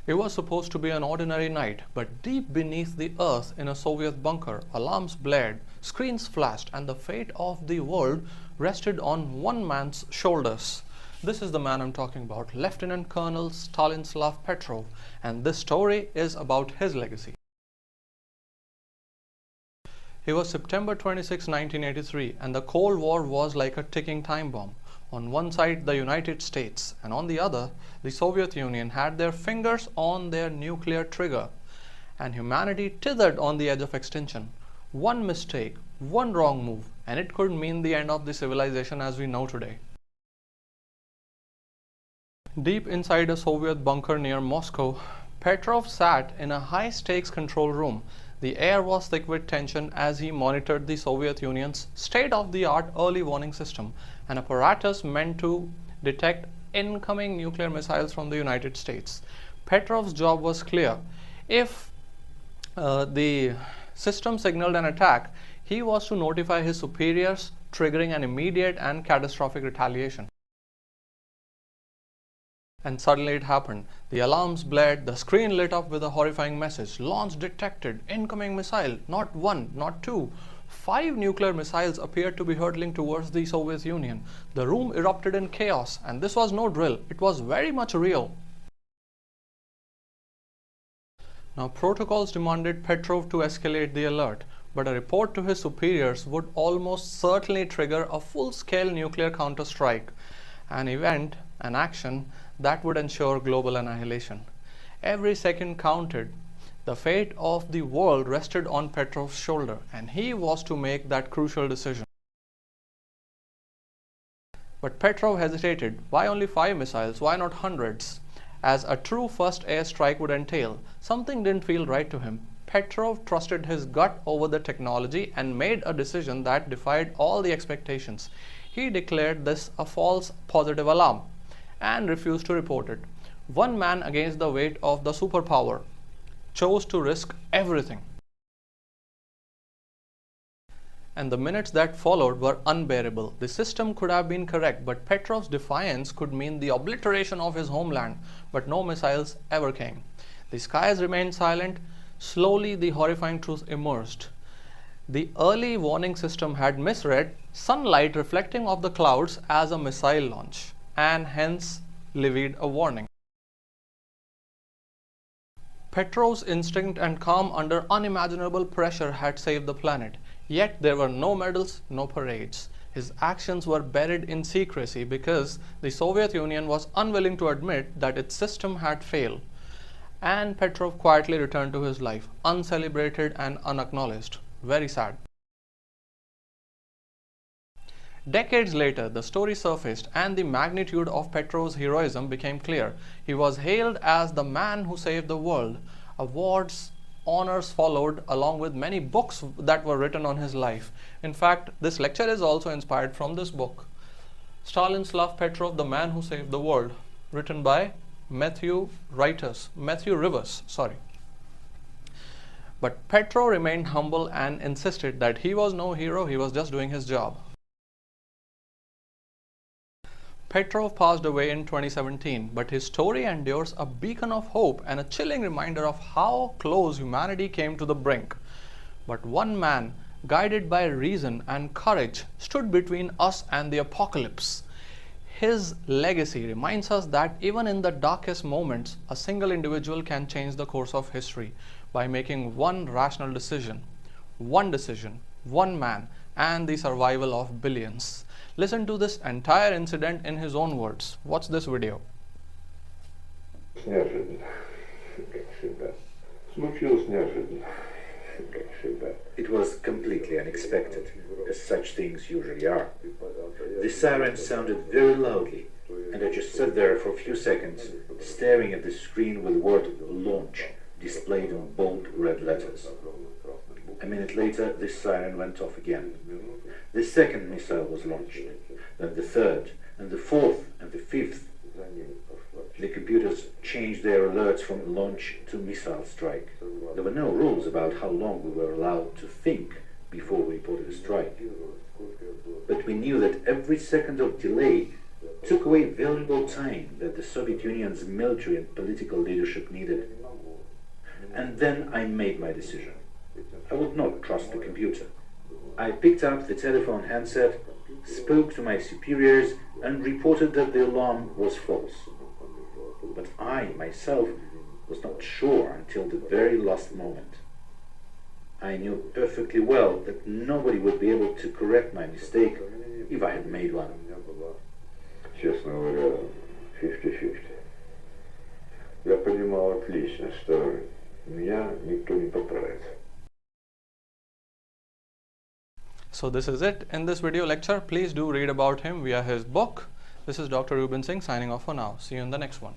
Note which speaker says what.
Speaker 1: It was supposed to be an ordinary night, but deep beneath the earth in a Soviet bunker, alarms blared, screens flashed, and the fate of the world rested on one man's shoulders. This is the man I'm talking about, Lieutenant Colonel Stanislav Petrov, and this story is about his legacy. It was September 26, 1983, and the Cold War was like a ticking time bomb. On one side, the United States, and on the other, the Soviet Union had their fingers on their nuclear trigger, and humanity tethered on the edge of extinction. One mistake, one wrong move, and it could mean the end of the civilization as we know today. Deep inside a Soviet bunker near Moscow, Petrov sat in a high-stakes control room. The air was thick with tension as he monitored the Soviet Union's state-of-the-art early warning system, an apparatus meant to detect incoming nuclear missiles from the United States. Petrov's job was clear. If the system signaled an attack, he was to notify his superiors, triggering an immediate and catastrophic retaliation. And suddenly it happened. The alarms blared, the screen lit up with a horrifying message. Launch detected, incoming missile, not one, not two. 5 nuclear missiles appeared to be hurtling towards the Soviet Union. The room erupted in chaos, and this was no drill, it was very much real. Now, protocols demanded Petrov to escalate the alert, but a report to his superiors would almost certainly trigger a full-scale nuclear counter-strike, an event, an action that would ensure global annihilation. Every second counted. The fate of the world rested on Petrov's shoulder, and he was to make that crucial decision. But Petrov hesitated. Why only 5 missiles? Why not hundreds? As a true first airstrike would entail, something didn't feel right to him. Petrov trusted his gut over the technology and made a decision that defied all the expectations. He declared this a false positive alarm and refused to report it. One man against the weight of the superpower chose to risk everything. And the minutes that followed were unbearable. The system could have been correct, but Petrov's defiance could mean the obliteration of his homeland, but no missiles ever came. The skies remained silent. Slowly, the horrifying truth emerged. The early warning system had misread sunlight reflecting off the clouds as a missile launch, and hence levied a warning. Petrov's instinct and calm under unimaginable pressure had saved the planet. Yet there were no medals, no parades. His actions were buried in secrecy because the Soviet Union was unwilling to admit that its system had failed. And Petrov quietly returned to his life, uncelebrated and unacknowledged. Very sad. Decades later, the story surfaced and the magnitude of Petrov's heroism became clear. He was hailed as the man who saved the world. Awards, honors followed, along with many books that were written on his life. In fact, this lecture is also inspired from this book, Stanislav Petrov, The Man Who Saved the World, written by Matthew Rivers. But Petrov remained humble and insisted that he was no hero, he was just doing his job. Petrov passed away in 2017, but his story endures a beacon of hope and a chilling reminder of how close humanity came to the brink. But one man, guided by reason and courage, stood between us and the apocalypse. His legacy reminds us that even in the darkest moments, a single individual can change the course of history by making one rational decision, one man, and the survival of billions. Listen to this entire incident in his own words. Watch this video.
Speaker 2: It was completely unexpected, as such things usually are. The siren sounded very loudly, and I just sat there for a few seconds, staring at the screen with the word "launch" displayed in bold red letters. A minute later, the siren went off again. The second missile was launched, then the third, and the fourth, and the fifth. The computers changed their alerts from launch to missile strike. There were no rules about how long we were allowed to think before we reported a strike. But we knew that every second of delay took away valuable time that the Soviet Union's military and political leadership needed. And then I made my decision. I would not trust the computer. I picked up the telephone handset, spoke to my superiors, and reported that the alarm was false. But I, myself, was not sure until the very last moment. I knew perfectly well that nobody would be able to correct my mistake if I had made one.
Speaker 3: Честно говоря, 50-50. Я понимал отлично, что меня никто не поправит.
Speaker 1: So this is it in this video lecture. Please do read about him via his book. This is Dr. Ruben Singh signing off for now. See you in the next one.